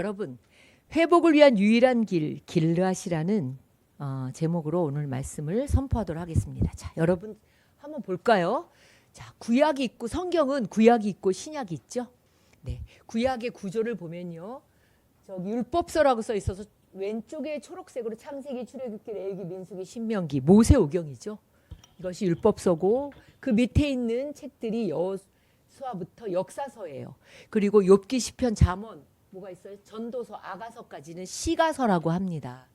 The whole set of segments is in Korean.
여러분, 회복을 위한 유일한 길, 길르앗이라는 제목으로 오늘 말씀을 선포하도록 하겠습니다. 자, 여러분 한번 볼까요? 자, 구약이 있고 성경은 구약이 있고 신약이 있죠. 네, 구약의 구조를 보면요, 저기 율법서라고 써 있어서 왼쪽에 초록색으로 창세기, 출애굽기, 레위기, 민수기, 신명기, 모세오경이죠. 이것이 율법서고 그 밑에 있는 책들이 여호수아부터 역사서예요. 그리고 욥기, 시편, 잠언 뭐가 있어요? 전도서, 아가서까지는 시가서라고 합니다.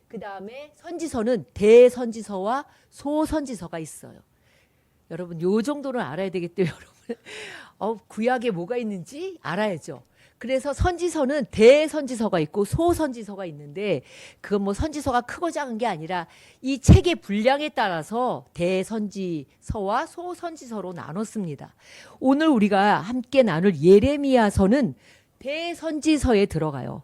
그 다음에 선지서는 대선지서와 소선지서가 있어요. 여러분 요 정도는 알아야 되겠대요. 여러분 구약에 뭐가 있는지 알아야죠. 그래서 선지서는 대선지서가 있고 소선지서가 있는데 그건 뭐 선지서가 크고 작은 게 아니라 이 책의 분량에 따라서 대선지서와 소선지서로 나눴습니다. 오늘 우리가 함께 나눌 예레미야서는 대선지서에 들어가요.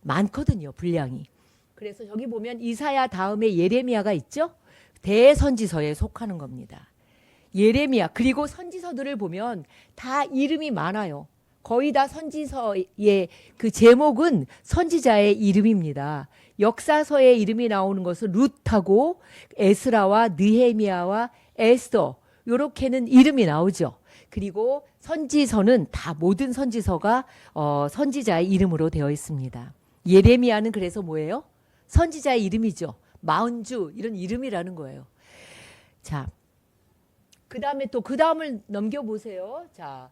많거든요, 분량이. 그래서 저기 보면 이사야 다음에 예레미야가 있죠. 대선지서에 속하는 겁니다. 예레미야, 그리고 선지서들을 보면 다 이름이 많아요. 거의 다 선지서의 그 제목은 선지자의 이름입니다. 역사서에 이름이 나오는 것은 룻하고 에스라와 느헤미야와 에스더, 요렇게는 이름이 나오죠. 그리고 선지서는 다 모든 선지서가 선지자의 이름으로 되어 있습니다. 예레미야는 그래서 뭐예요? 선지자의 이름이죠. 마흔주 이런 이름이라는 거예요. 자, 그 다음에 또 그 다음을 넘겨보세요. 자,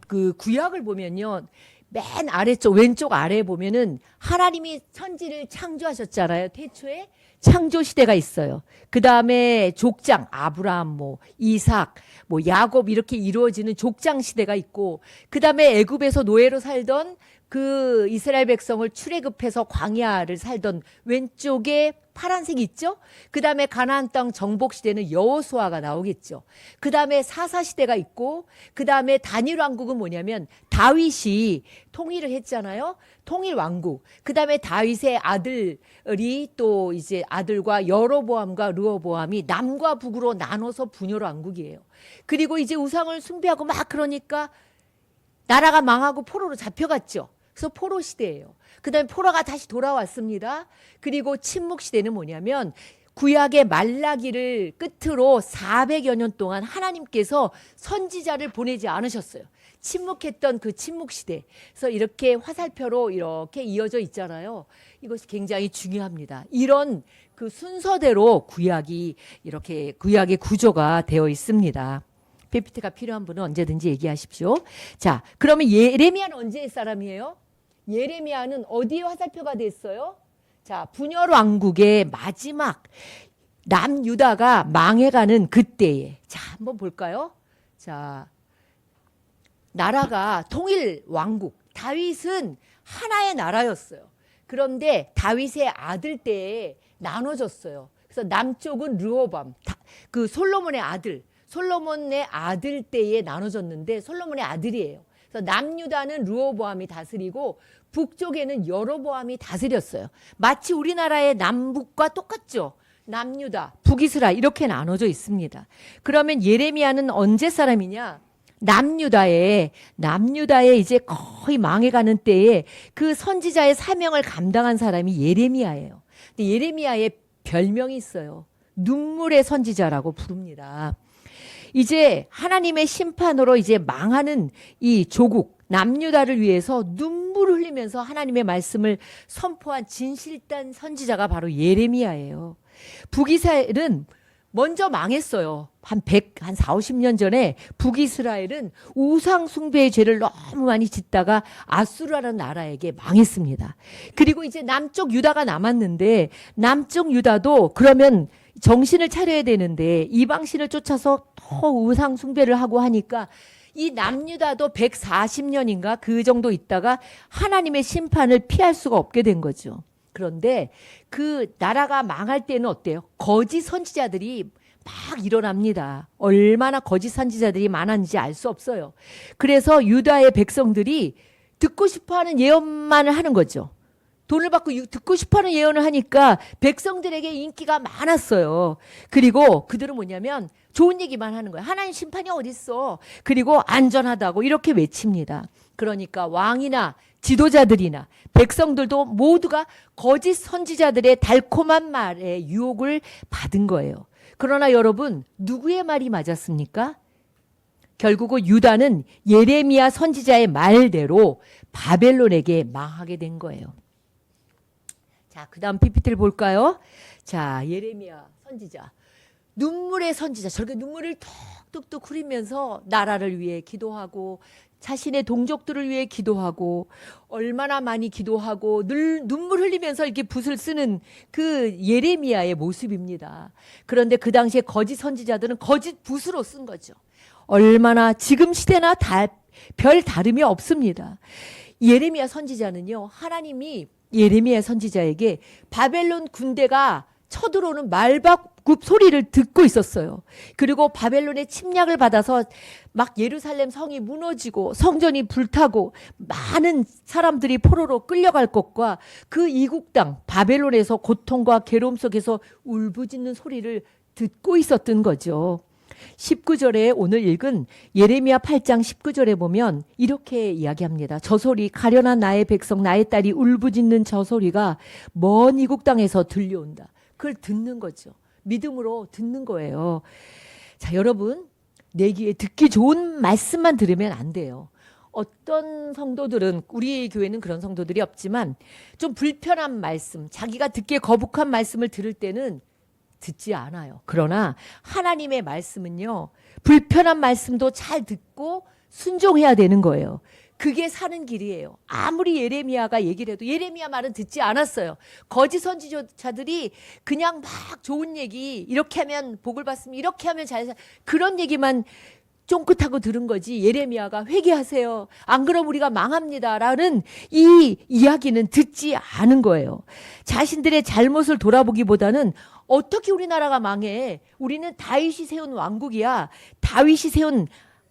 그 구약을 보면요, 맨 아래쪽 왼쪽 아래에 보면은 하나님이 천지를 창조하셨잖아요. 태초에 창조 시대가 있어요. 그 다음에 족장 아브라함, 뭐 이삭, 뭐 야곱 이렇게 이루어지는 족장 시대가 있고, 그 다음에 애굽에서 노예로 살던 그 이스라엘 백성을 출애굽해서 광야를 살던 왼쪽에 파란색 있죠? 그 다음에 가나안 땅 정복 시대는 여호수아가 나오겠죠. 그 다음에 사사 시대가 있고, 그 다음에 단일 왕국은 뭐냐면 다윗이 통일을 했잖아요. 통일 왕국. 그 다음에 다윗의 아들이 또 이제 아들과 여로보암과 르호보암이 남과 북으로 나눠서 분열 왕국이에요. 그리고 이제 우상을 숭배하고 막 그러니까 나라가 망하고 포로로 잡혀갔죠. 그래서 포로 시대예요. 그 다음에 포로가 다시 돌아왔습니다. 그리고 침묵 시대는 뭐냐면 구약의 말라기를 끝으로 400여 년 동안 하나님께서 선지자를 보내지 않으셨어요. 침묵했던 그 침묵 시대. 그래서 이렇게 화살표로 이렇게 이어져 있잖아요. 이것이 굉장히 중요합니다. 이런 그 순서대로 구약이 이렇게 구약의 구조가 되어 있습니다. PPT가 필요한 분은 언제든지 얘기하십시오. 자, 그러면 예레미야는 언제의 사람이에요? 예레미야는 어디에 화살표가 됐어요? 자, 분열 왕국의 마지막 남유다가 망해가는 그때에. 자, 한번 볼까요? 자, 나라가 통일 왕국. 다윗은 하나의 나라였어요. 그런데 다윗의 아들 때에 나눠졌어요. 그래서 남쪽은 르호밤, 그 솔로몬의 아들. 솔로몬의 아들 때에 나눠졌는데 솔로몬의 아들이에요. 그래서 남유다는 르호보암이 다스리고 북쪽에는 여로보암이 다스렸어요. 마치 우리나라의 남북과 똑같죠. 남유다, 북이스라엘 이렇게 나눠져 있습니다. 그러면 예레미야는 언제 사람이냐? 남유다에 이제 거의 망해가는 때에 그 선지자의 사명을 감당한 사람이 예레미야예요. 근데 예레미야의 별명이 있어요. 눈물의 선지자라고 부릅니다. 이제 하나님의 심판으로 이제 망하는 이 조국 남유다를 위해서 눈물을 흘리면서 하나님의 말씀을 선포한 진실단 선지자가 바로 예레미야예요. 북이스라엘은 먼저 망했어요. 한 40-50년 전에 북이스라엘은 우상 숭배의 죄를 너무 많이 짓다가 아수르라는 나라에게 망했습니다. 그리고 이제 남쪽 유다가 남았는데 남쪽 유다도 그러면 정신을 차려야 되는데 이방신을 쫓아서 더 우상 숭배를 하고 하니까 이 남유다도 140년인가 그 정도 있다가 하나님의 심판을 피할 수가 없게 된 거죠. 그런데 그 나라가 망할 때는 어때요? 거짓 선지자들이 막 일어납니다. 얼마나 거짓 선지자들이 많았는지 알 수 없어요. 그래서 유다의 백성들이 듣고 싶어하는 예언만을 하는 거죠. 돈을 받고 듣고 싶어하는 예언을 하니까 백성들에게 인기가 많았어요. 그리고 그들은 뭐냐면 좋은 얘기만 하는 거예요. 하나님 심판이 어디 있어? 그리고 안전하다고 이렇게 외칩니다. 그러니까 왕이나 지도자들이나 백성들도 모두가 거짓 선지자들의 달콤한 말에 유혹을 받은 거예요. 그러나 여러분, 누구의 말이 맞았습니까? 결국은 유다는 예레미야 선지자의 말대로 바벨론에게 망하게 된 거예요. 자, 그 다음 PPT를 볼까요? 자, 예레미야 선지자. 눈물의 선지자. 저렇게 눈물을 뚝뚝뚝 흘리면서 나라를 위해 기도하고 자신의 동족들을 위해 기도하고 얼마나 많이 기도하고 늘 눈물 흘리면서 이렇게 붓을 쓰는 그 예레미야의 모습입니다. 그런데 그 당시에 거짓 선지자들은 거짓 붓으로 쓴 거죠. 얼마나 지금 시대나 별 다름이 없습니다. 예레미야 선지자는요, 하나님이 예레미야 선지자에게 바벨론 군대가 쳐들어오는 말바굽 소리를 듣고 있었어요. 그리고 바벨론의 침략을 받아서 막 예루살렘 성이 무너지고 성전이 불타고 많은 사람들이 포로로 끌려갈 것과 그 이국 땅 바벨론에서 고통과 괴로움 속에서 울부짖는 소리를 듣고 있었던 거죠. 19절에 오늘 읽은 예레미야 8장 19절에 보면 이렇게 이야기합니다. 저 소리, 가련한 나의 백성 나의 딸이 울부짖는 저 소리가 먼 이국 땅에서 들려온다. 그걸 듣는 거죠. 믿음으로 듣는 거예요. 자, 여러분, 내 귀에 듣기 좋은 말씀만 들으면 안 돼요. 어떤 성도들은, 우리 교회는 그런 성도들이 없지만 좀 불편한 말씀, 자기가 듣기에 거북한 말씀을 들을 때는 듣지 않아요. 그러나 하나님의 말씀은요, 불편한 말씀도 잘 듣고 순종해야 되는 거예요. 그게 사는 길이에요. 아무리 예레미야가 얘기를 해도 예레미야 말은 듣지 않았어요. 거짓 선지자들이 그냥 막 좋은 얘기, 이렇게 하면 복을 받습니다, 이렇게 하면 그런 얘기만 쫑긋하고 들은 거지, 예레미야가 회개하세요, 안 그러면 우리가 망합니다라는 이 이야기는 듣지 않은 거예요. 자신들의 잘못을 돌아보기보다는 어떻게 우리나라가 망해? 우리는 다윗이 세운 왕국이야. 다윗이 세운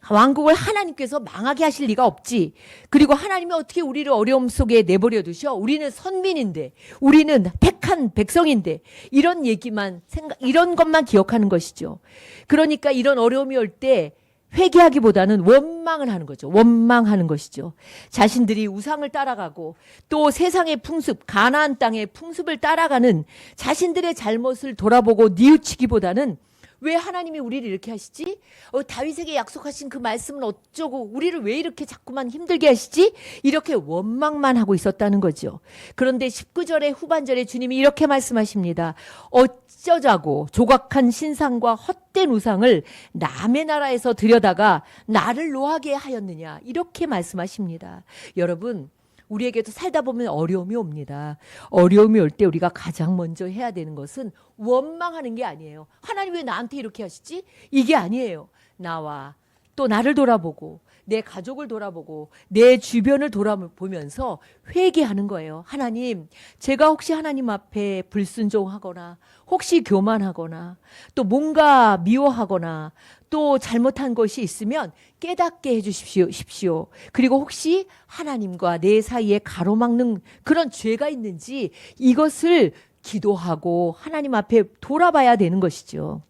왕국을 하나님께서 망하게 하실 리가 없지. 그리고 하나님이 어떻게 우리를 어려움 속에 내버려 두셔? 우리는 선민인데, 우리는 택한 백성인데, 이런 얘기만 이런 것만 기억하는 것이죠. 그러니까 이런 어려움이 올 때 회개하기보다는 원망을 하는 거죠. 원망하는 것이죠. 자신들이 우상을 따라가고 또 세상의 풍습, 가나안 땅의 풍습을 따라가는 자신들의 잘못을 돌아보고 뉘우치기보다는 왜 하나님이 우리를 이렇게 하시지? 다윗에게 약속하신 그 말씀은 어쩌고 우리를 왜 이렇게 자꾸만 힘들게 하시지? 이렇게 원망만 하고 있었다는 거죠. 그런데 19절의 후반절에 주님이 이렇게 말씀하십니다. 어쩌자고 조각한 신상과 헛된 우상을 남의 나라에서 들여다가 나를 노하게 하였느냐, 이렇게 말씀하십니다. 여러분, 우리에게도 살다 보면 어려움이 옵니다. 어려움이 올 때 우리가 가장 먼저 해야 되는 것은 원망하는 게 아니에요. 하나님 왜 나한테 이렇게 하시지? 이게 아니에요. 나와 또 나를 돌아보고 내 가족을 돌아보고 내 주변을 돌아보면서 회개하는 거예요. 하나님, 제가 혹시 하나님 앞에 불순종하거나 혹시 교만하거나 또 뭔가 미워하거나 또 잘못한 것이 있으면 깨닫게 해주십시오. 그리고 혹시 하나님과 내 사이에 가로막는 그런 죄가 있는지 이것을 기도하고 하나님 앞에 돌아봐야 되는 것이죠.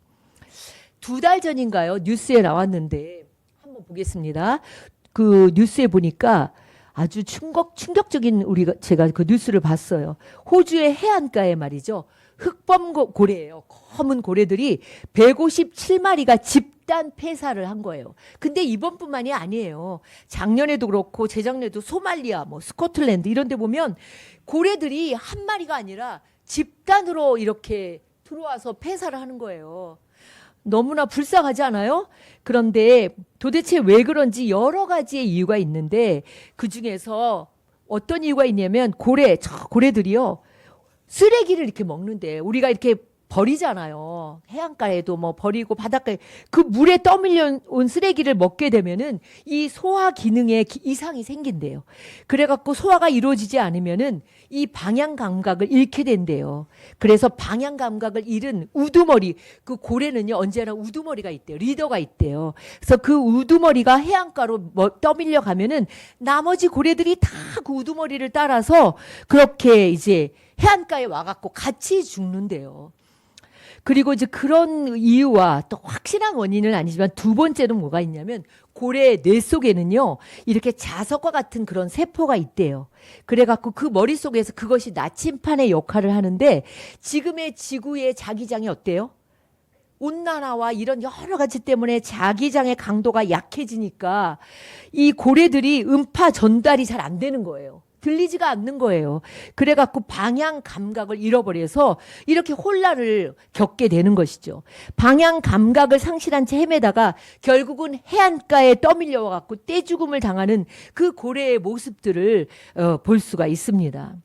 2달 전인가요? 뉴스에 나왔는데 한번 보겠습니다. 그 뉴스에 보니까 아주 충격적인 제가 그 뉴스를 봤어요. 호주의 해안가에 말이죠. 흑범 고래예요. 검은 고래들이 157마리가 집단 폐사를 한 거예요. 근데 이번뿐만이 아니에요. 작년에도 그렇고 재작년에도 소말리아, 스코틀랜드 이런 데 보면 고래들이 한 마리가 아니라 집단으로 이렇게 들어와서 폐사를 하는 거예요. 너무나 불쌍하지 않아요? 그런데 도대체 왜 그런지 여러 가지의 이유가 있는데 그중에서 어떤 이유가 있냐면 고래들이요, 쓰레기를 이렇게 먹는데 우리가 이렇게 버리잖아요. 해안가에도 버리고 바닷가에 그 물에 떠밀려온 쓰레기를 먹게 되면은 이 소화 기능에 이상이 생긴대요. 그래갖고 소화가 이루어지지 않으면은 이 방향 감각을 잃게 된대요. 그래서 방향 감각을 잃은 우두머리, 그 고래는요 언제나 우두머리가 있대요. 리더가 있대요. 그래서 그 우두머리가 해안가로 떠밀려 가면은 나머지 고래들이 다 그 우두머리를 따라서 그렇게 이제 해안가에 와갖고 같이 죽는데요. 그리고 이제 그런 이유와 또 확실한 원인은 아니지만 두 번째는 뭐가 있냐면 고래 뇌 속에는요 이렇게 자석과 같은 그런 세포가 있대요. 그래갖고 그 머릿속에서 그것이 나침판의 역할을 하는데 지금의 지구의 자기장이 어때요? 온난화와 이런 여러 가지 때문에 자기장의 강도가 약해지니까 이 고래들이 음파 전달이 잘 안 되는 거예요. 들리지가 않는 거예요. 그래갖고 방향 감각을 잃어버려서 이렇게 혼란을 겪게 되는 것이죠. 방향 감각을 상실한 채 헤매다가 결국은 해안가에 떠밀려 와갖고 떼죽음을 당하는 그 고래의 모습들을 볼 수가 있습니다.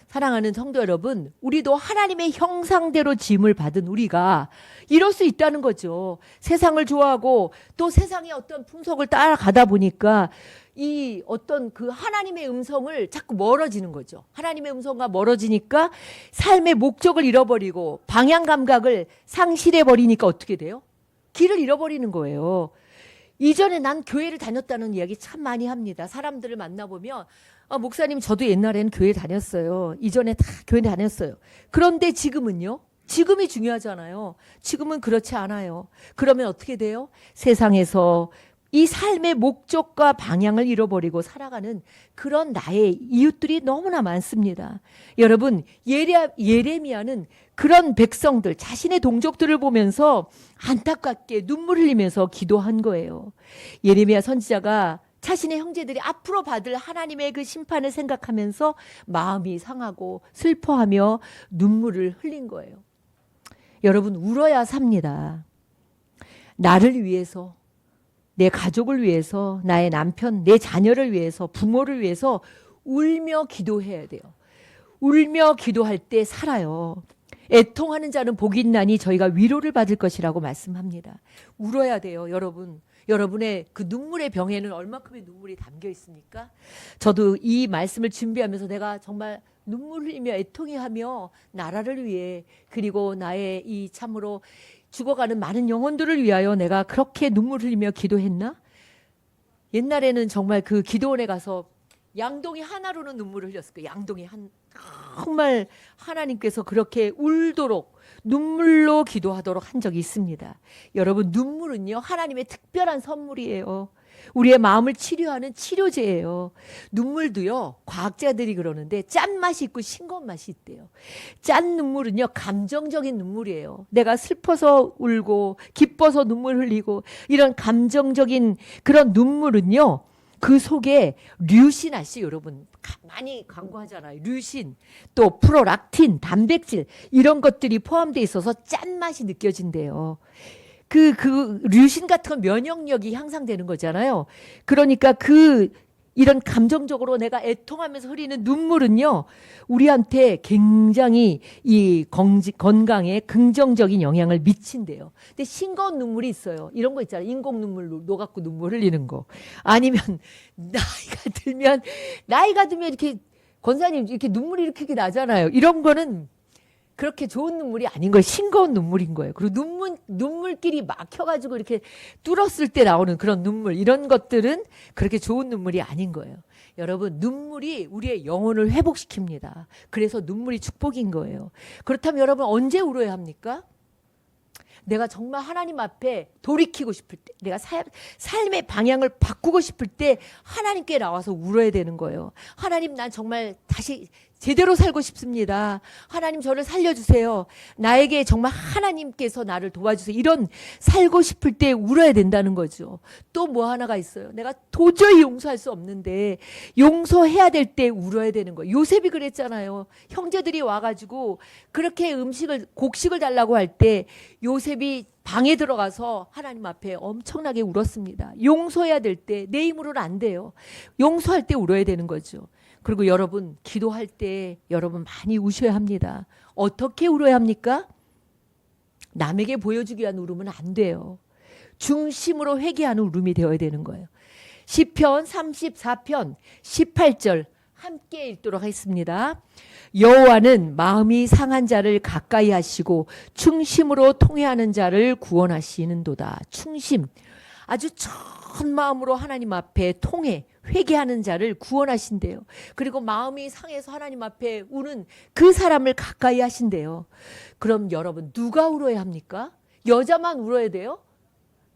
사랑하는 성도 여러분, 우리도 하나님의 형상대로 지음을 받은 우리가 이럴 수 있다는 거죠. 세상을 좋아하고 또 세상의 어떤 풍속을 따라가다 보니까 이 어떤 그 하나님의 음성을 자꾸 멀어지는 거죠. 하나님의 음성과 멀어지니까 삶의 목적을 잃어버리고 방향 감각을 상실해버리니까 어떻게 돼요? 길을 잃어버리는 거예요. 이전에 난 교회를 다녔다는 이야기 참 많이 합니다. 사람들을 만나보면 목사님 저도 옛날에는 교회 다녔어요. 이전에 다 교회 다녔어요. 그런데 지금은요? 지금이 중요하잖아요. 지금은 그렇지 않아요. 그러면 어떻게 돼요? 세상에서 이 삶의 목적과 방향을 잃어버리고 살아가는 그런 나의 이웃들이 너무나 많습니다. 여러분, 예레미야는 그런 백성들, 자신의 동족들을 보면서 안타깝게 눈물 흘리면서 기도한 거예요. 예레미야 선지자가 자신의 형제들이 앞으로 받을 하나님의 그 심판을 생각하면서 마음이 상하고 슬퍼하며 눈물을 흘린 거예요. 여러분, 울어야 삽니다. 나를 위해서, 내 가족을 위해서, 나의 남편, 내 자녀를 위해서, 부모를 위해서 울며 기도해야 돼요. 울며 기도할 때 살아요. 애통하는 자는 복이 있나니 저희가 위로를 받을 것이라고 말씀합니다. 울어야 돼요, 여러분. 여러분의 그 눈물의 병에는 얼마큼의 눈물이 담겨 있습니까? 저도 이 말씀을 준비하면서 내가 정말 눈물 흘리며 애통해 하며 나라를 위해 그리고 나의 이 참으로 죽어가는 많은 영혼들을 위하여 내가 그렇게 눈물 흘리며 기도했나? 옛날에는 정말 그 기도원에 가서 양동이 하나로는 눈물을 흘렸을 거예요. 양동이 정말 하나님께서 그렇게 울도록 눈물로 기도하도록 한 적이 있습니다. 여러분, 눈물은요 하나님의 특별한 선물이에요. 우리의 마음을 치료하는 치료제예요. 눈물도요 과학자들이 그러는데 짠맛이 있고 싱거운 맛이 있대요. 짠 눈물은요 감정적인 눈물이에요. 내가 슬퍼서 울고 기뻐서 눈물 흘리고 이런 감정적인 그런 눈물은요 그 속에 류신 아시죠? 여러분 많이 광고하잖아요. 류신, 또 프로락틴, 단백질 이런 것들이 포함되어 있어서 짠맛이 느껴진대요. 그 류신 같은 건 면역력이 향상되는 거잖아요. 그러니까 이런 감정적으로 내가 애통하면서 흐리는 눈물은요, 우리한테 굉장히 이 건강에 긍정적인 영향을 미친대요. 근데 싱거운 눈물이 있어요. 이런 거 있잖아요. 인공 눈물로 녹았고 눈물 흘리는 거. 아니면 나이가 들면 이렇게 권사님 이렇게 눈물이 이렇게 나잖아요. 이런 거는 그렇게 좋은 눈물이 아닌 거예요. 싱거운 눈물인 거예요. 그리고 눈물길이 막혀가지고 이렇게 뚫었을 때 나오는 그런 눈물, 이런 것들은 그렇게 좋은 눈물이 아닌 거예요. 여러분, 눈물이 우리의 영혼을 회복시킵니다. 그래서 눈물이 축복인 거예요. 그렇다면 여러분 언제 울어야 합니까? 내가 정말 하나님 앞에 돌이키고 싶을 때, 내가 삶의 방향을 바꾸고 싶을 때 하나님께 나와서 울어야 되는 거예요. 하나님, 난 정말 다시 제대로 살고 싶습니다. 하나님, 저를 살려주세요. 나에게 정말 하나님께서 나를 도와주세요. 이런 살고 싶을 때 울어야 된다는 거죠. 또 뭐 하나가 있어요. 내가 도저히 용서할 수 없는데 용서해야 될 때 울어야 되는 거예요. 요셉이 그랬잖아요. 형제들이 와가지고 그렇게 곡식을 달라고 할 때 요셉이 방에 들어가서 하나님 앞에 엄청나게 울었습니다. 용서해야 될 때 내 힘으로는 안 돼요. 용서할 때 울어야 되는 거죠. 그리고 여러분, 기도할 때 여러분 많이 우셔야 합니다. 어떻게 울어야 합니까? 남에게 보여주기 위한 울음은 안 돼요. 중심으로 회개하는 울음이 되어야 되는 거예요. 시편 34편 18절 함께 읽도록 하겠습니다. 여호와는 마음이 상한 자를 가까이 하시고 충심으로 통회하는 자를 구원하시는도다. 충심, 아주 천 마음으로 하나님 앞에 통회, 회개하는 자를 구원하신대요. 그리고 마음이 상해서 하나님 앞에 우는 그 사람을 가까이 하신대요. 그럼 여러분 누가 울어야 합니까? 여자만 울어야 돼요?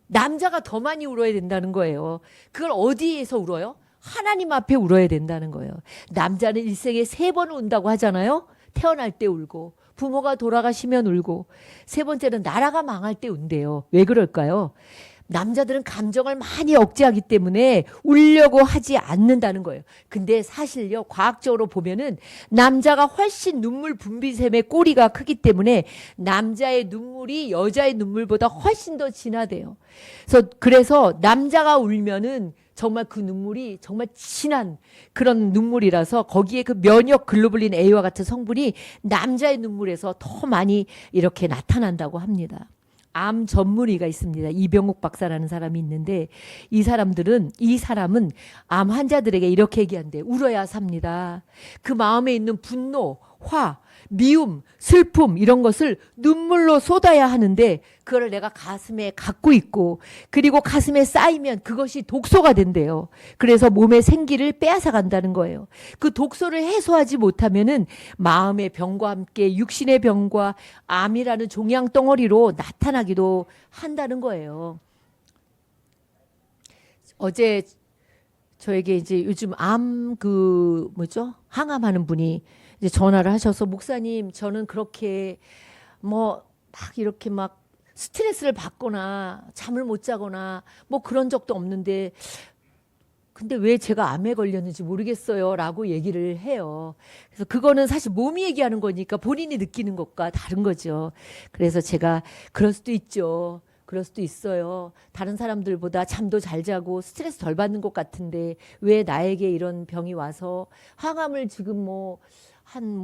남자가 더 많이 울어야 된다는 거예요. 그걸 어디에서 울어요? 하나님 앞에 울어야 된다는 거예요. 남자는 일생에 3번 운다고 하잖아요. 태어날 때 울고, 부모가 돌아가시면 울고, 3번째는 나라가 망할 때 운대요. 왜 그럴까요? 남자들은 감정을 많이 억제하기 때문에 울려고 하지 않는다는 거예요. 근데 사실요, 과학적으로 보면은 남자가 훨씬 눈물 분비샘의 꼬리가 크기 때문에 남자의 눈물이 여자의 눈물보다 훨씬 더 진하대요. 그래서 남자가 울면은 정말 그 눈물이 정말 진한 그런 눈물이라서 거기에 그 면역 글로불린 A와 같은 성분이 남자의 눈물에서 더 많이 이렇게 나타난다고 합니다. 암 전문의가 있습니다. 이병욱 박사라는 사람이 있는데 이 사람은 암 환자들에게 이렇게 얘기한대. 울어야 삽니다. 그 마음에 있는 분노, 화, 미움, 슬픔 이런 것을 눈물로 쏟아야 하는데 그걸 내가 가슴에 갖고 있고 그리고 가슴에 쌓이면 그것이 독소가 된대요. 그래서 몸의 생기를 빼앗아 간다는 거예요. 그 독소를 해소하지 못하면은 마음의 병과 함께 육신의 병과 암이라는 종양 덩어리로 나타나기도 한다는 거예요. 어제 저에게 이제 요즘 항암하는 분이 이제 전화를 하셔서 목사님 저는 그렇게 막 이렇게 막 스트레스를 받거나 잠을 못 자거나 뭐 그런 적도 없는데 근데 왜 제가 암에 걸렸는지 모르겠어요 라고 얘기를 해요. 그래서 그거는 사실 몸이 얘기하는 거니까 본인이 느끼는 것과 다른 거죠. 그래서 제가 그럴 수도 있죠. 그럴 수도 있어요. 다른 사람들보다 잠도 잘 자고 스트레스 덜 받는 것 같은데 왜 나에게 이런 병이 와서 항암을 지금 한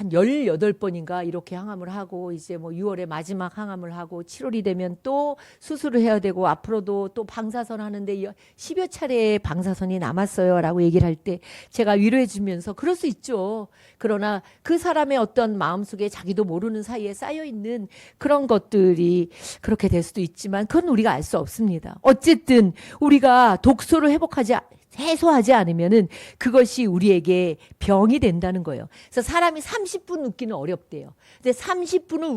18번인가 이렇게 항암을 하고 이제 6월에 마지막 항암을 하고 7월이 되면 또 수술을 해야 되고 앞으로도 또 방사선 하는데 10여 차례의 방사선이 남았어요 라고 얘기를 할 때 제가 위로해 주면서 그럴 수 있죠. 그러나 그 사람의 어떤 마음속에 자기도 모르는 사이에 쌓여있는 그런 것들이 그렇게 될 수도 있지만 그건 우리가 알 수 없습니다. 어쨌든 우리가 독소를 해소하지 않으면은 그것이 우리에게 병이 된다는 거예요. 그래서 사람이 30분 웃기는 어렵대요. 근데 30분을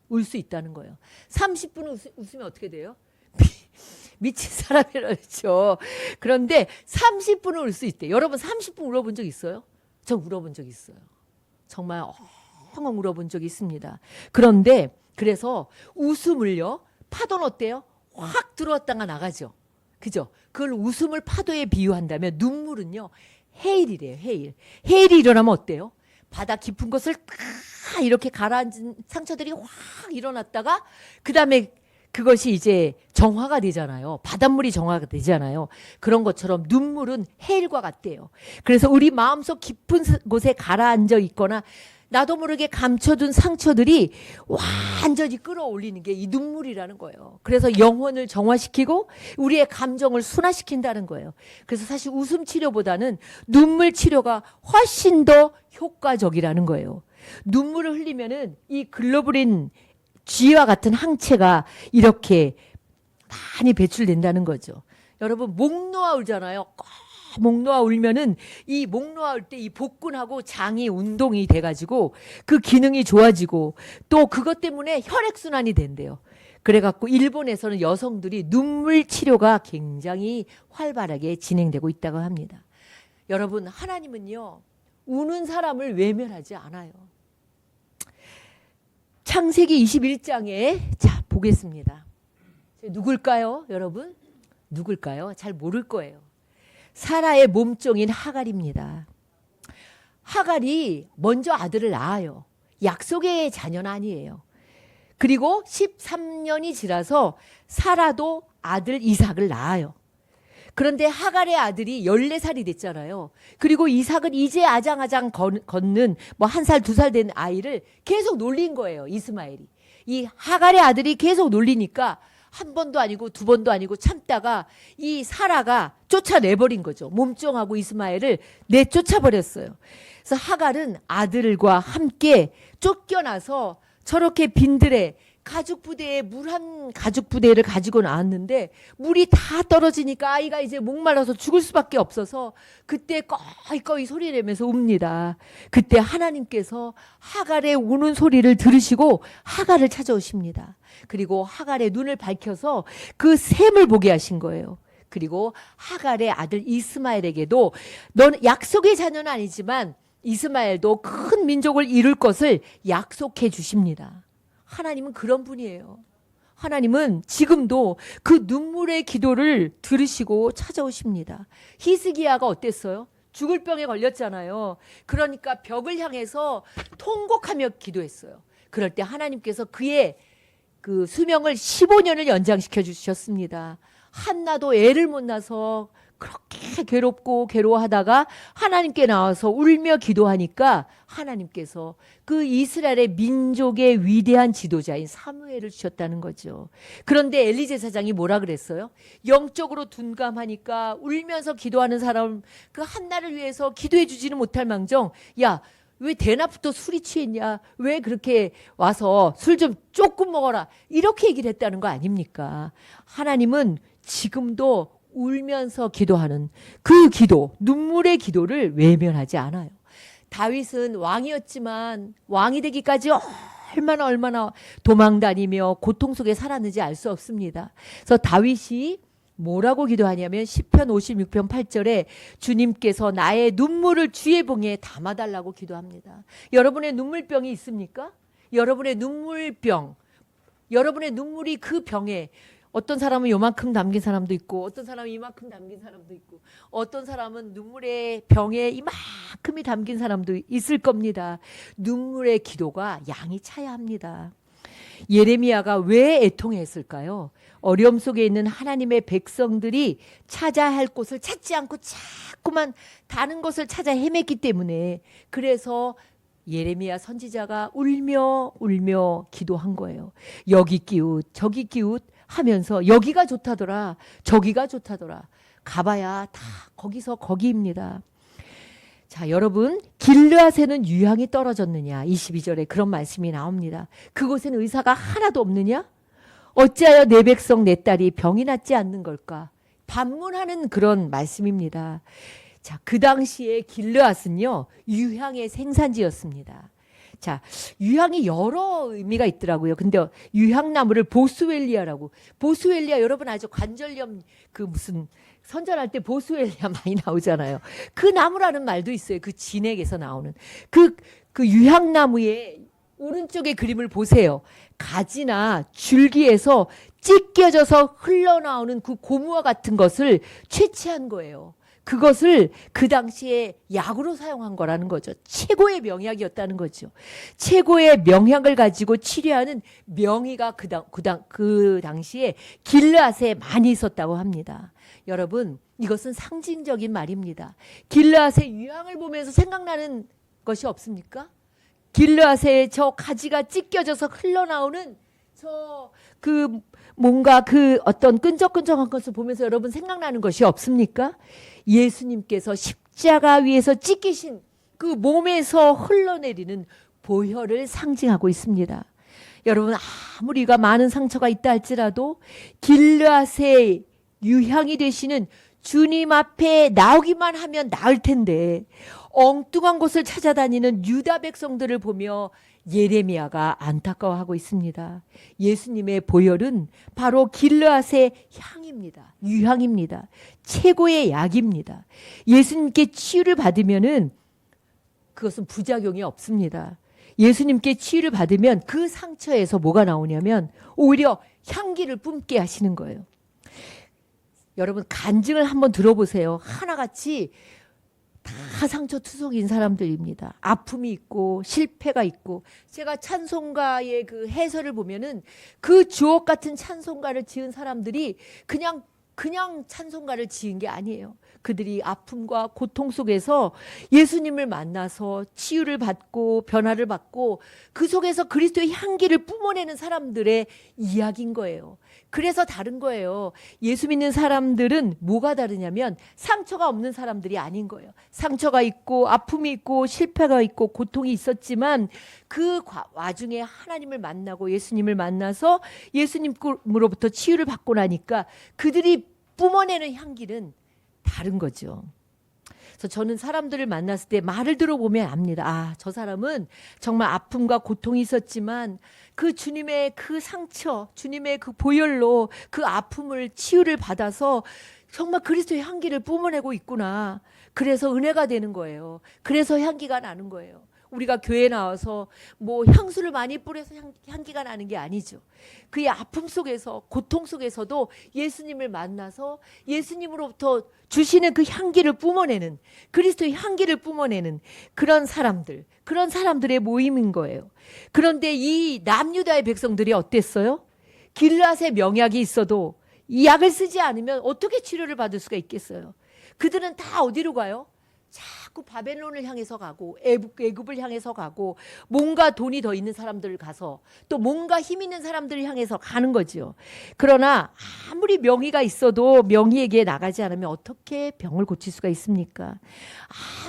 울 수 있다는 거예요. 30분을 웃으면 어떻게 돼요? 미친 사람이라죠. 그런데 30분을 울 수 있대. 여러분 30분 울어본 적 있어요? 저 울어본 적 있어요. 정말 엉엉 울어본 적이 있습니다. 그런데 그래서 웃음을요. 파도는 어때요? 확 들어왔다가 나가죠. 그죠? 그걸 웃음을 파도에 비유한다면 눈물은요. 해일이래요. 해일이 일어나면 어때요? 바다 깊은 곳을 이렇게 가라앉은 상처들이 확 일어났다가 그 다음에 그것이 이제 정화가 되잖아요. 바닷물이 정화가 되잖아요. 그런 것처럼 눈물은 해일과 같대요. 그래서 우리 마음속 깊은 곳에 가라앉아 있거나 나도 모르게 감춰둔 상처들이 완전히 끌어올리는 게 이 눈물이라는 거예요. 그래서 영혼을 정화시키고 우리의 감정을 순화시킨다는 거예요. 그래서 사실 웃음 치료보다는 눈물 치료가 훨씬 더 효과적이라는 거예요. 눈물을 흘리면은 이 글로불린 G와 같은 항체가 이렇게 많이 배출된다는 거죠. 여러분 목 놓아 울잖아요. 목 놓아 울면은 이 목 놓아 울 때 이 복근하고 장이 운동이 돼가지고 그 기능이 좋아지고 또 그것 때문에 혈액순환이 된대요. 그래갖고 일본에서는 여성들이 눈물 치료가 굉장히 활발하게 진행되고 있다고 합니다. 여러분 하나님은요 우는 사람을 외면하지 않아요. 창세기 21장에 자 보겠습니다. 누굴까요 여러분? 누굴까요? 잘 모를 거예요. 사라의 몸종인 하갈입니다. 하갈이 먼저 아들을 낳아요. 약속의 자녀는 아니에요. 그리고 13년이 지나서 사라도 아들 이삭을 낳아요. 그런데 하갈의 아들이 14살이 됐잖아요. 그리고 이삭은 이제 아장아장 걷는 1살, 2살 된 아이를 계속 놀린 거예요. 이스마엘이. 이 하갈의 아들이 계속 놀리니까 한 번도 아니고 두 번도 아니고 참다가 이 사라가 쫓아내버린 거죠. 몸종하고 이스마엘을 내쫓아버렸어요. 그래서 하갈은 아들과 함께 쫓겨나서 저렇게 빈들에 가죽 부대에 물 한 가죽 부대를 가지고 나왔는데 물이 다 떨어지니까 아이가 이제 목말라서 죽을 수밖에 없어서 그때 꺼이꺼이 소리 내면서 웁니다. 그때 하나님께서 하갈의 우는 소리를 들으시고 하갈을 찾아오십니다. 그리고 하갈의 눈을 밝혀서 그 샘을 보게 하신 거예요. 그리고 하갈의 아들 이스마엘에게도 너는 약속의 자녀는 아니지만 이스마엘도 큰 민족을 이룰 것을 약속해 주십니다. 하나님은 그런 분이에요. 하나님은 지금도 그 눈물의 기도를 들으시고 찾아오십니다. 히스기야가 어땠어요? 죽을 병에 걸렸잖아요. 그러니까 벽을 향해서 통곡하며 기도했어요. 그럴 때 하나님께서 그의 그 수명을 15년을 연장시켜 주셨습니다. 한나도 애를 못 낳아서 그렇게 괴롭고 괴로워하다가 하나님께 나와서 울며 기도하니까 하나님께서 그 이스라엘의 민족의 위대한 지도자인 사무엘을 주셨다는 거죠. 그런데 엘리 제사장이 뭐라 그랬어요? 영적으로 둔감하니까 울면서 기도하는 사람 그 한나를 위해서 기도해 주지는 못할 망정, 야, 왜 대낮부터 술이 취했냐? 왜 그렇게 와서 술 좀 조금 먹어라? 이렇게 얘기를 했다는 거 아닙니까? 하나님은 지금도 울면서 기도하는 그 기도, 눈물의 기도를 외면하지 않아요. 다윗은 왕이었지만 왕이 되기까지 얼마나 도망다니며 고통 속에 살았는지 알 수 없습니다. 그래서 다윗이 뭐라고 기도하냐면 시편 56편 8절에 주님께서 나의 눈물을 주의 봉에 담아달라고 기도합니다. 여러분의 눈물병이 있습니까? 여러분의 눈물병, 여러분의 눈물이 그 병에 어떤 사람은 요만큼 담긴 사람도 있고 어떤 사람은 이만큼 담긴 사람도 있고 어떤 사람은 눈물의 병에 이만큼이 담긴 사람도 있을 겁니다. 눈물의 기도가 양이 차야 합니다. 예레미야가 왜 애통했을까요? 어려움 속에 있는 하나님의 백성들이 찾아야 할 곳을 찾지 않고 자꾸만 다른 것을 찾아 헤맸기 때문에 그래서 예레미야 선지자가 울며 기도한 거예요. 여기 기웃 저기 기웃 하면서 여기가 좋다더라 저기가 좋다더라 가봐야 다 거기서 거기입니다. 자, 여러분, 길르앗에는 유향이 떨어졌느냐? 22절에 그런 말씀이 나옵니다. 그곳에는 의사가 하나도 없느냐? 어찌하여 내 백성 내 딸이 병이 낫지 않는 걸까? 반문하는 그런 말씀입니다. 자, 그 당시에 길르앗은요 유향의 생산지였습니다. 자, 유향이 여러 의미가 있더라고요. 근데 유향나무를 보스웰리아라고. 보스웰리아 여러분 아주 관절염 그 무슨 선전할 때 보스웰리아 많이 나오잖아요. 그 나무라는 말도 있어요. 그 진액에서 나오는 그 유향나무의 오른쪽의 그림을 보세요. 가지나 줄기에서 찢겨져서 흘러나오는 그 고무와 같은 것을 채취한 거예요. 그것을 그 당시에 약으로 사용한 거라는 거죠. 최고의 명약이었다는 거죠. 최고의 명약을 가지고 치료하는 명의가 그 당시에 길르앗에 많이 있었다고 합니다. 여러분, 이것은 상징적인 말입니다. 길르앗의 유향을 보면서 생각나는 것이 없습니까? 길르앗의 저 가지가 찢겨져서 흘러나오는 뭔가 그 어떤 끈적끈적한 것을 보면서 여러분 생각나는 것이 없습니까? 예수님께서 십자가 위에서 찢기신 그 몸에서 흘러내리는 보혈을 상징하고 있습니다. 여러분, 아무리 우리가 많은 상처가 있다 할지라도 길르앗의 유향이 되시는 주님 앞에 나오기만 하면 나을 텐데 엉뚱한 곳을 찾아다니는 유다 백성들을 보며 예레미야가 안타까워하고 있습니다. 예수님의 보혈은 바로 길르앗의 향입니다. 유향입니다. 최고의 약입니다. 예수님께 치유를 받으면은 그것은 부작용이 없습니다. 예수님께 치유를 받으면 그 상처에서 뭐가 나오냐면 오히려 향기를 뿜게 하시는 거예요. 여러분, 간증을 한번 들어보세요. 하나같이 다 상처투성인 사람들입니다. 아픔이 있고 실패가 있고. 제가 찬송가의 그 해설을 보면은 그 주옥 같은 찬송가를 지은 사람들이 그냥 그냥 찬송가를 지은 게 아니에요. 그들이 아픔과 고통 속에서 예수님을 만나서 치유를 받고 변화를 받고 그 속에서 그리스도의 향기를 뿜어내는 사람들의 이야기인 거예요. 그래서 다른 거예요. 예수 믿는 사람들은 뭐가 다르냐면 상처가 없는 사람들이 아닌 거예요. 상처가 있고 아픔이 있고 실패가 있고 고통이 있었지만 그 와중에 하나님을 만나고 예수님을 만나서 예수님으로부터 치유를 받고 나니까 그들이 뿜어내는 향기는 다른 거죠. 그래서 저는 사람들을 만났을 때 말을 들어보면 압니다. 아, 저 사람은 정말 아픔과 고통이 있었지만 그 주님의 그 상처, 주님의 그 보혈로 그 아픔을 치유를 받아서 정말 그리스도의 향기를 뿜어내고 있구나. 그래서 은혜가 되는 거예요. 그래서 향기가 나는 거예요. 우리가 교회에 나와서 뭐 향수를 많이 뿌려서 향기가 나는 게 아니죠. 그의 아픔 속에서 고통 속에서도 예수님을 만나서 예수님으로부터 주시는 그 향기를 뿜어내는 그리스도의 향기를 뿜어내는 그런 사람들, 그런 사람들의 모임인 거예요. 그런데 이 남유다의 백성들이 어땠어요? 길르앗의 명약이 있어도 이 약을 쓰지 않으면 어떻게 치료를 받을 수가 있겠어요? 그들은 다 어디로 가요? 자꾸 바벨론을 향해서 가고 애굽을 향해서 가고 뭔가 돈이 더 있는 사람들을 가서 또 뭔가 힘 있는 사람들을 향해서 가는 거죠. 그러나 아무리 명의가 있어도 명의에게 나가지 않으면 어떻게 병을 고칠 수가 있습니까?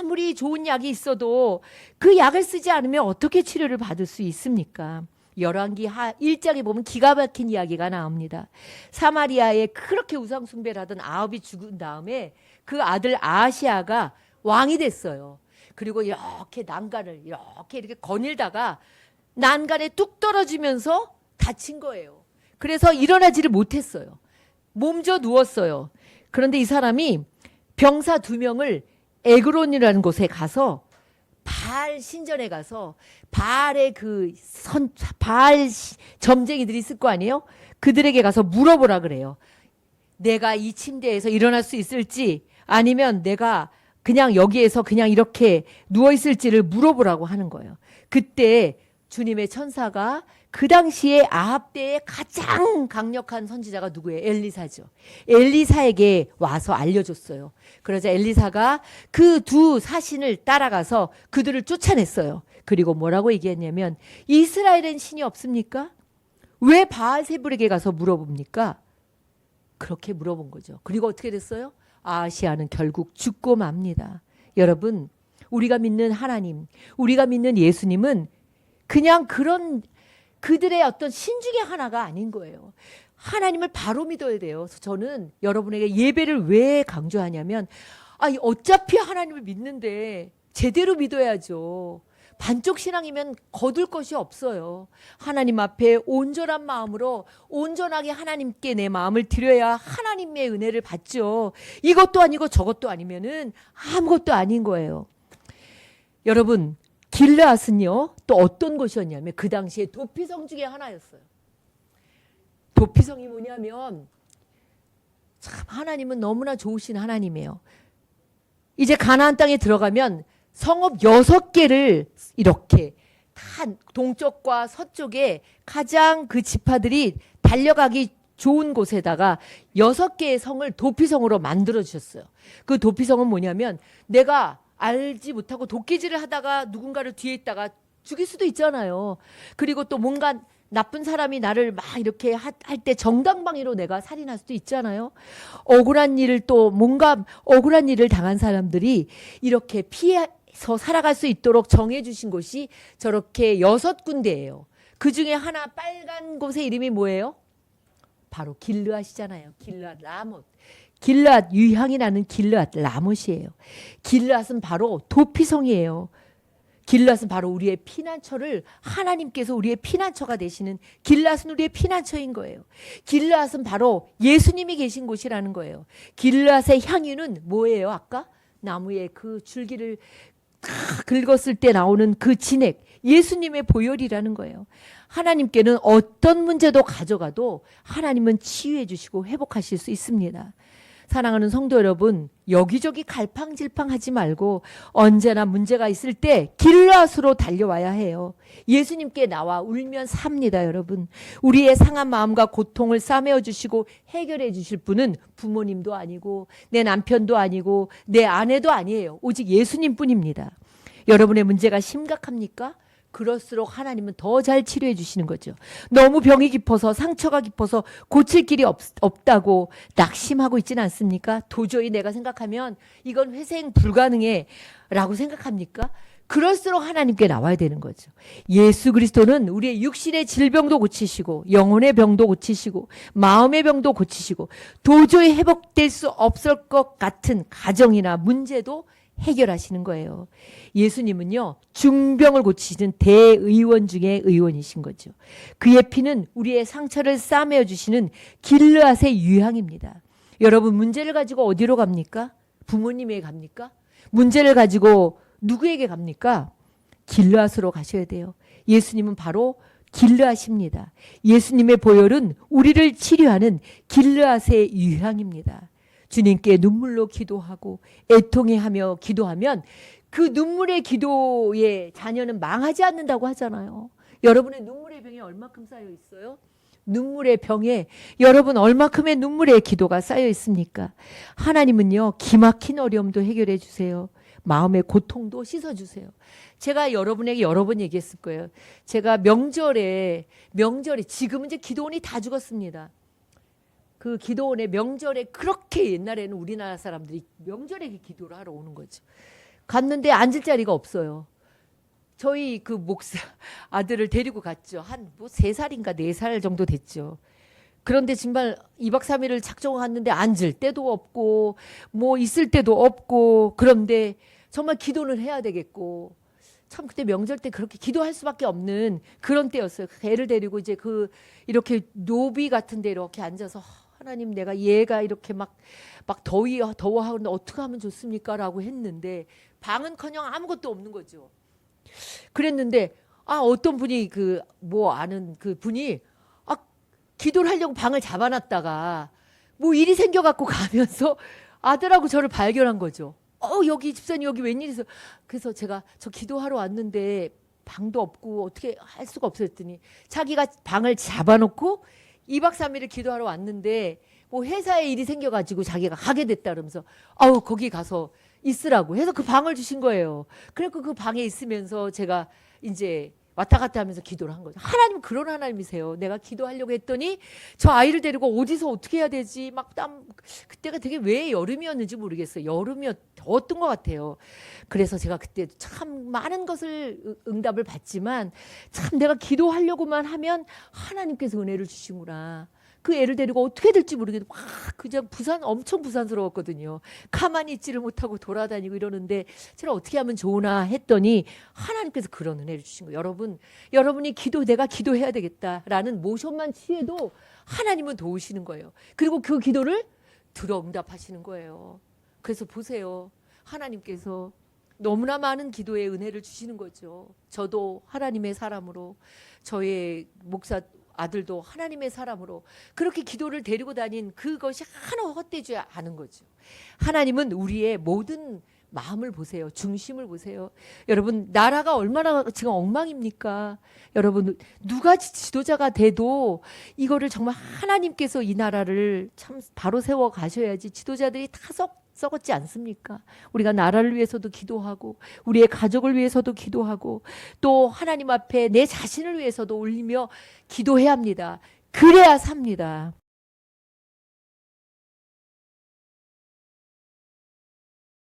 아무리 좋은 약이 있어도 그 약을 쓰지 않으면 어떻게 치료를 받을 수 있습니까? 열왕기 1장에 보면 기가 막힌 이야기가 나옵니다. 사마리아에 그렇게 우상 숭배를 하던 아합이 죽은 다음에 그 아들 아하시아가 왕이 됐어요. 그리고 이렇게 난간을 이렇게 거닐다가 난간에 뚝 떨어지면서 다친 거예요. 그래서 일어나지를 못했어요. 몸져 누웠어요. 그런데 이 사람이 병사 2명을 에그론이라는 곳에 가서 바알 신전에 가서 바알의 바알 점쟁이들이 있을 거 아니에요? 그들에게 가서 물어보라 그래요. 내가 이 침대에서 일어날 수 있을지 아니면 내가 그냥 여기에서 그냥 이렇게 누워있을지를 물어보라고 하는 거예요. 그때 주님의 천사가 그 당시에 아합 때의 가장 강력한 선지자가 누구예요? 엘리사죠. 엘리사에게 와서 알려줬어요. 그러자 엘리사가 그 2 사신을 따라가서 그들을 쫓아냈어요. 그리고 뭐라고 얘기했냐면 이스라엘엔 신이 없습니까? 왜 바알세불에게 가서 물어봅니까? 그렇게 물어본 거죠. 그리고 어떻게 됐어요? 아하시아는 결국 죽고 맙니다. 여러분, 우리가 믿는 하나님, 우리가 믿는 예수님은 그냥 그런 그들의 어떤 신 중에 하나가 아닌 거예요. 하나님을 바로 믿어야 돼요. 그래서 저는 여러분에게 예배를 왜 강조하냐면 어차피 하나님을 믿는데 제대로 믿어야죠. 반쪽 신앙이면 거둘 것이 없어요. 하나님 앞에 온전한 마음으로 온전하게 하나님께 내 마음을 드려야 하나님의 은혜를 받죠. 이것도 아니고 저것도 아니면은 아무것도 아닌 거예요. 여러분, 길르앗은요 또 어떤 곳이었냐면 그 당시에 도피성 중에 하나였어요. 도피성이 뭐냐면 참 하나님은 너무나 좋으신 하나님이에요. 이제 가나안 땅에 들어가면 성읍 6개를 이렇게 다 동쪽과 서쪽에 가장 그 지파들이 달려가기 좋은 곳에다가 6개의 성을 도피성으로 만들어 주셨어요. 그 도피성은 뭐냐면 내가 알지 못하고 도끼질을 하다가 누군가를 뒤에 있다가 죽일 수도 있잖아요. 그리고 또 뭔가 나쁜 사람이 나를 막 이렇게 할 때 정당방위로 내가 살인할 수도 있잖아요. 억울한 일을 또 뭔가 억울한 일을 당한 사람들이 이렇게 피해서 살아갈 수 있도록 정해 주신 곳이 저렇게 6군데예요. 그 중에 하나 빨간 곳의 이름이 뭐예요? 바로 길르앗이잖아요. 길르앗 라못. 길르앗 유향이 나는 길르앗 라못이에요. 길르앗은 바로 도피성이에요. 길르앗은 바로 우리의 피난처를 하나님께서 우리의 피난처가 되시는 길르앗은 우리의 피난처인 거예요. 길르앗은 바로 예수님이 계신 곳이라는 거예요. 길르앗의 향유는 뭐예요? 아까 나무의 그 줄기를 긁었을 때 나오는 그 진액, 예수님의 보혈이라는 거예요. 하나님께는 어떤 문제도 가져가도 하나님은 치유해 주시고 회복하실 수 있습니다. 사랑하는 성도 여러분, 여기저기 갈팡질팡하지 말고 언제나 문제가 있을 때 길르앗으로 달려와야 해요. 예수님께 나와 울면 삽니다, 여러분. 우리의 상한 마음과 고통을 싸매어 주시고 해결해 주실 분은 부모님도 아니고 내 남편도 아니고 내 아내도 아니에요. 오직 예수님뿐입니다. 여러분의 문제가 심각합니까? 그럴수록 하나님은 더 잘 치료해 주시는 거죠. 너무 병이 깊어서 상처가 깊어서 고칠 길이 없다고 낙심하고 있지는 않습니까? 도저히 내가 생각하면 이건 회생 불가능해 라고 생각합니까? 그럴수록 하나님께 나와야 되는 거죠. 예수 그리스도는 우리의 육신의 질병도 고치시고 영혼의 병도 고치시고 마음의 병도 고치시고 도저히 회복될 수 없을 것 같은 가정이나 문제도 해결하시는 거예요. 예수님은요, 중병을 고치시는 대의원 중에 의원이신 거죠. 그의 피는 우리의 상처를 싸매어 주시는 길르앗의 유향입니다. 여러분, 문제를 가지고 어디로 갑니까? 부모님에게 갑니까? 문제를 가지고 누구에게 갑니까? 길르앗으로 가셔야 돼요. 예수님은 바로 길르앗입니다. 예수님의 보혈은 우리를 치료하는 길르앗의 유향입니다. 주님께 눈물로 기도하고 애통해하며 기도하면 그 눈물의 기도의 자녀는 망하지 않는다고 하잖아요. 여러분의 눈물의 병이 얼마큼 쌓여 있어요? 눈물의 병에 여러분 얼마큼의 눈물의 기도가 쌓여 있습니까? 하나님은요, 기막힌 어려움도 해결해 주세요. 마음의 고통도 씻어주세요. 제가 여러분에게 여러 번 얘기했을 거예요. 제가 명절에 지금은 이제 기도원이 다 죽었습니다. 그 기도원의 명절에 그렇게 옛날에는 우리나라 사람들이 명절에 기도를 하러 오는 거죠. 갔는데 앉을 자리가 없어요. 저희 그 목사 아들을 데리고 갔죠. 한 뭐 3살인가 4살 정도 됐죠. 그런데 정말 2박 3일을 작정을 갔는데 앉을 데도 없고 뭐 있을 데도 없고, 그런데 정말 기도는 해야 되겠고, 참 그때 명절 때 그렇게 기도할 수밖에 없는 그런 때였어요. 애를 데리고 이제 그 이렇게 노비 같은 데 이렇게 앉아서, 하나님, 내가 얘가 이렇게 막 더워하는데 어떻게 하면 좋습니까? 라고 했는데 방은커녕 아무것도 없는 거죠. 그랬는데 어떤 분이 아는 그 분이 기도를 하려고 방을 잡아놨다가 뭐 일이 생겨갖고 가면서 아들하고 저를 발견한 거죠. 여기 집사님 여기 웬일이세요? 그래서 제가 저 기도하러 왔는데 방도 없고 어떻게 할 수가 없어요 했더니, 자기가 방을 잡아놓고 2박 3일을 기도하러 왔는데 뭐 회사에 일이 생겨가지고 자기가 가게 됐다 그러면서 거기 가서 있으라고 해서 그 방을 주신 거예요. 그래서 그 방에 있으면서 제가 이제 왔다 갔다 하면서 기도를 한 거죠. 하나님 그런 하나님이세요. 내가 기도하려고 했더니 저 아이를 데리고 어디서 어떻게 해야 되지? 그때가 되게 왜 여름이었는지 모르겠어요. 더웠던 것 같아요. 그래서 제가 그때 참 많은 것을 응답을 받지만, 참 내가 기도하려고만 하면 하나님께서 은혜를 주시구나. 그 애를 데리고 어떻게 될지 모르겠는데 그냥 엄청 부산스러웠거든요. 가만히 있지를 못하고 돌아다니고 이러는데 제가 어떻게 하면 좋으나 했더니 하나님께서 그런 은혜를 주신 거예요. 여러분이 내가 기도해야 되겠다라는 모션만 취해도 하나님은 도우시는 거예요. 그리고 그 기도를 들어 응답하시는 거예요. 그래서 보세요. 하나님께서 너무나 많은 기도에 은혜를 주시는 거죠. 저도 하나님의 사람으로, 저의 목사 아들도 하나님의 사람으로 그렇게 기도를 데리고 다닌 그것이 하나 헛되지 않은 거죠. 하나님은 우리의 모든 마음을 보세요. 중심을 보세요. 여러분, 나라가 얼마나 지금 엉망입니까? 여러분, 누가 지도자가 돼도 이거를 정말 하나님께서 이 나라를 참 바로 세워 가셔야지. 지도자들이 다 썩었지 않습니까? 우리가 나라를 위해서도 기도하고 우리의 가족을 위해서도 기도하고 또 하나님 앞에 내 자신을 위해서도 올리며 기도해야 합니다. 그래야 삽니다.